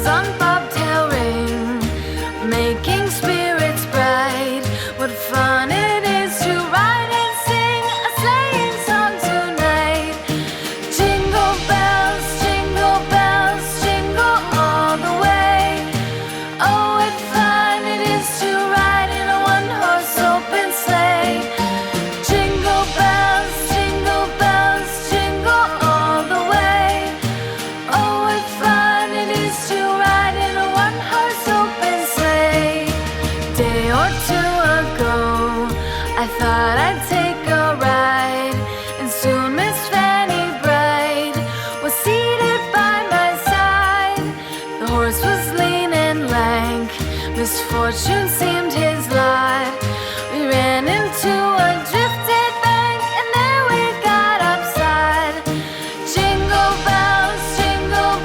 Bells on bobtail ring, making spirits bright. What fun it is to ride and sing a sleighing song tonight. Jingle bells, jingle all the way. Oh, what fun it is to ride in a one-horse open sleigh. Jingle bells, jingle all the way. Oh, what fun it is to ride in a one-horse open sleigh. Day or two ago, I thought I'd take a ride, and soon Miss Fanny Bright was seated by my side. The horse was lean and lank, misfortune seemed his lot. We ran into a drifted bank, and there we got upside. Jingle bells, jingle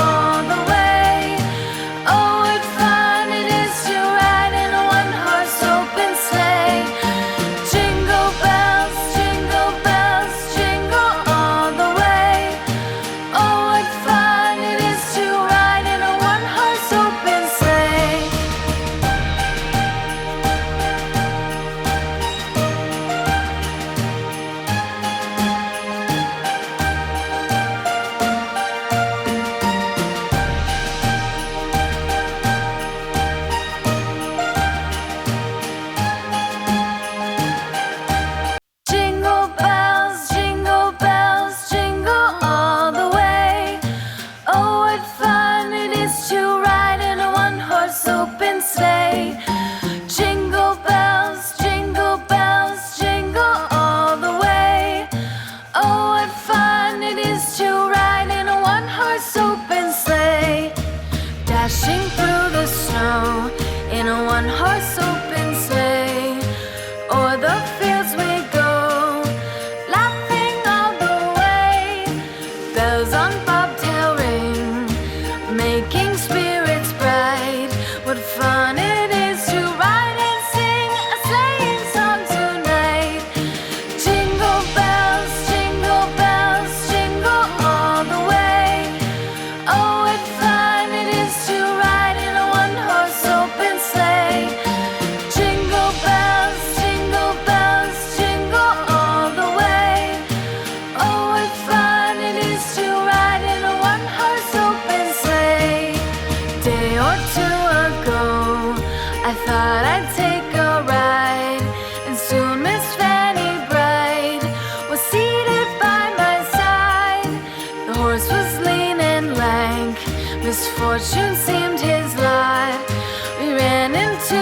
all the way. Oh, what fun it is to ride in a one-horse open sleigh. Jingle bells, jingle all the way. Oh, what fun it is to ride in a one-horse open sleigh. Jingle bells, jingle all the way. Oh, what fun it is to ride in a one-horse open sleigh. Jingle bells, jingle all the way. Oh, what fun it is to ride in a one-horse open sleigh. Dashing through the snow in a one-horse open sleigh. O'er the fields we go, laughing all the way. Bells on bobtail ring, making spirits bright. What fun it is to ride and sing a sleighing song tonight. Jingle bells, jingle all the way. Oh, what fun it is to ride in a one-horse open sleigh. Jingle bells, jingle all the way. Oh, what fun it is to ride in a one-horse open sleigh. Day or two ago, I thought I'd take a ride, and soon Miss Fanny Bright was seated by my side. The horse was lean and lank, misfortune seemed his lot. We ran into